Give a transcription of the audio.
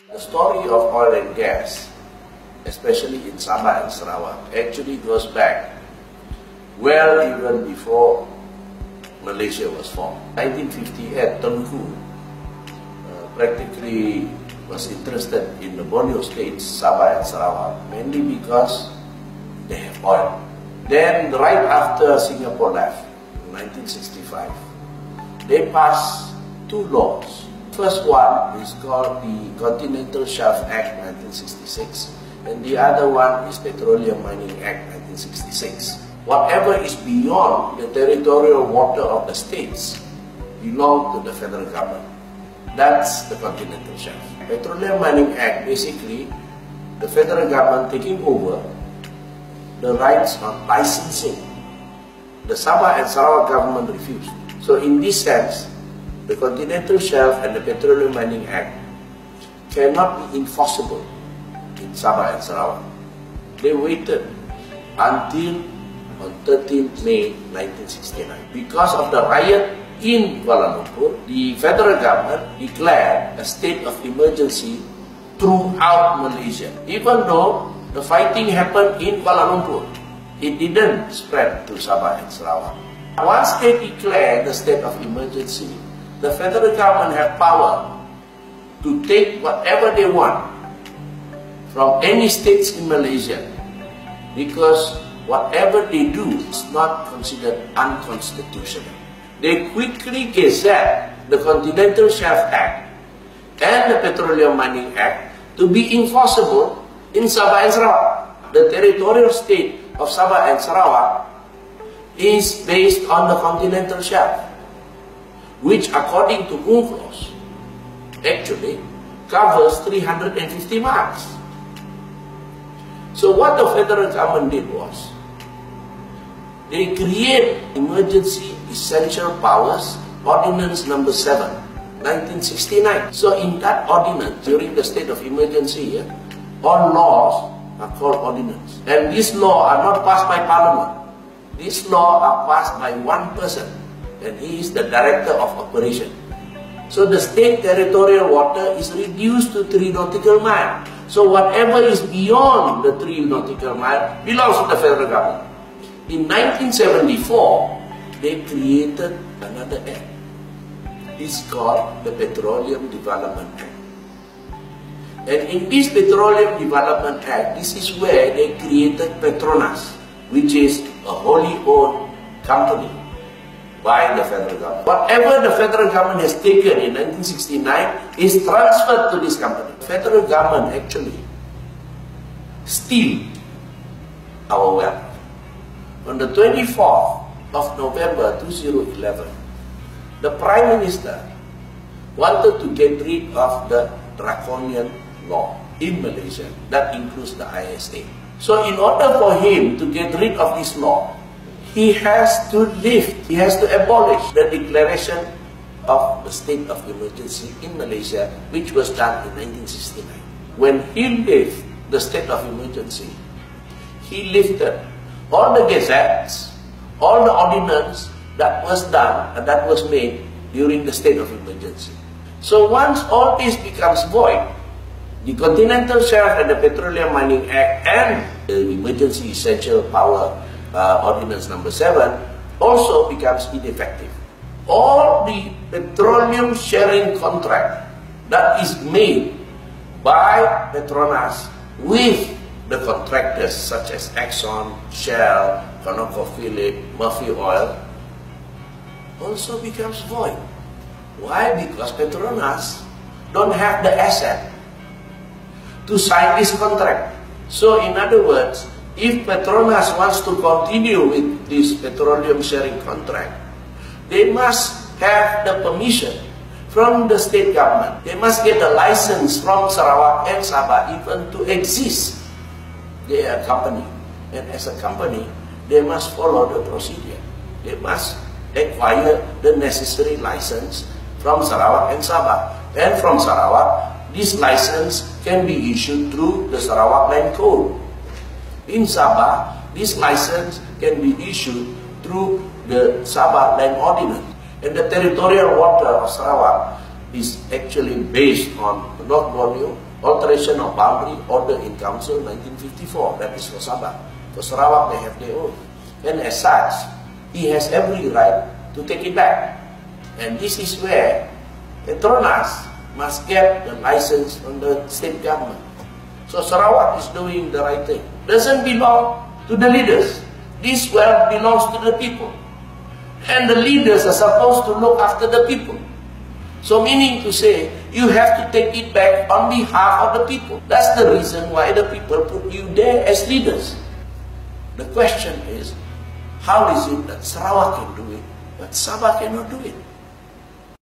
The story of oil and gas, especially in Sabah and Sarawak, actually goes back well even before Malaysia was formed. 1958, Tengku practically was interested in the Borneo states, Sabah and Sarawak, mainly because they have oil. Then, right after Singapore left, in 1965, they passed two laws. First one is called the Continental Shelf Act 1966, and the other one is Petroleum Mining Act 1966. Whatever is beyond the territorial water of the states belong to the federal government. That's the Continental Shelf. Petroleum Mining Act, basically, the federal government taking over the rights on licensing. The Sabah and Sarawak government refused. So in this sense, the Continental Shelf and the Petroleum Mining Act cannot be enforceable in Sabah and Sarawak. They waited until on 13 May 1969. Because of the riot in Kuala Lumpur, the federal government declared a state of emergency throughout Malaysia. Even though the fighting happened in Kuala Lumpur, it didn't spread to Sabah and Sarawak. Once they declared the state of emergency, the federal government have power to take whatever they want from any states in Malaysia, because whatever they do is not considered unconstitutional. They quickly gazette the Continental Shelf Act and the Petroleum Mining Act to be enforceable in Sabah and Sarawak. The territorial state of Sabah and Sarawak is based on the Continental Shelf, which according to UNCLOS actually covers 350 miles. So what the federal government did was, they create Emergency Essential Powers Ordinance number 7, 1969. So in that ordinance, during the state of emergency, all laws are called ordinance. And these laws are not passed by Parliament. These laws are passed by one person, and he is the Director of Operation. So the state territorial water is reduced to 3 nautical miles. So whatever is beyond the 3 nautical miles belongs to the federal government. In 1974, they created another act. It's called the Petroleum Development Act. And in this Petroleum Development Act, this is where they created Petronas, which is a wholly owned company by the federal government. Whatever the federal government has taken in 1969 is transferred to this company. The federal government actually steal our wealth. On the 24th of November 2011, the Prime Minister wanted to get rid of the draconian law in Malaysia. That includes the ISA. So in order for him to get rid of this law, he has to abolish the declaration of the state of emergency in Malaysia, which was done in 1969. When he lifted the state of emergency, he lifted all the gazettes, all the ordinance that was done and that was made during the state of emergency. So once all this becomes void, the Continental Shelf and the Petroleum Mining Act and the Emergency Essential Power Ordinance number 7 also becomes ineffective. All the petroleum sharing contract that is made by Petronas with the contractors such as Exxon, Shell, ConocoPhillips, Murphy Oil also becomes void. Why? Because Petronas don't have the asset to sign this contract. So in other words, if Petronas wants to continue with this petroleum sharing contract, they must have the permission from the state government. They must get a license from Sarawak and Sabah even to exist. They are a company, and as a company, they must follow the procedure. They must acquire the necessary license from Sarawak and Sabah. And from Sarawak, this license can be issued through the Sarawak Land Code. In Sabah, this license can be issued through the Sabah Land Ordinance. And the territorial water of Sarawak is actually based on North Borneo alteration of boundary order in Council 1954. That is for Sabah. For Sarawak, they have their own. And as such, he has every right to take it back. And this is where Petronas must get the license from the state government. So Sarawak is doing the right thing. Doesn't belong to the leaders. This wealth belongs to the people. And the leaders are supposed to look after the people. So meaning to say, you have to take it back on behalf of the people. That's the reason why the people put you there as leaders. The question is, how is it that Sarawak can do it, but Sabah cannot do it?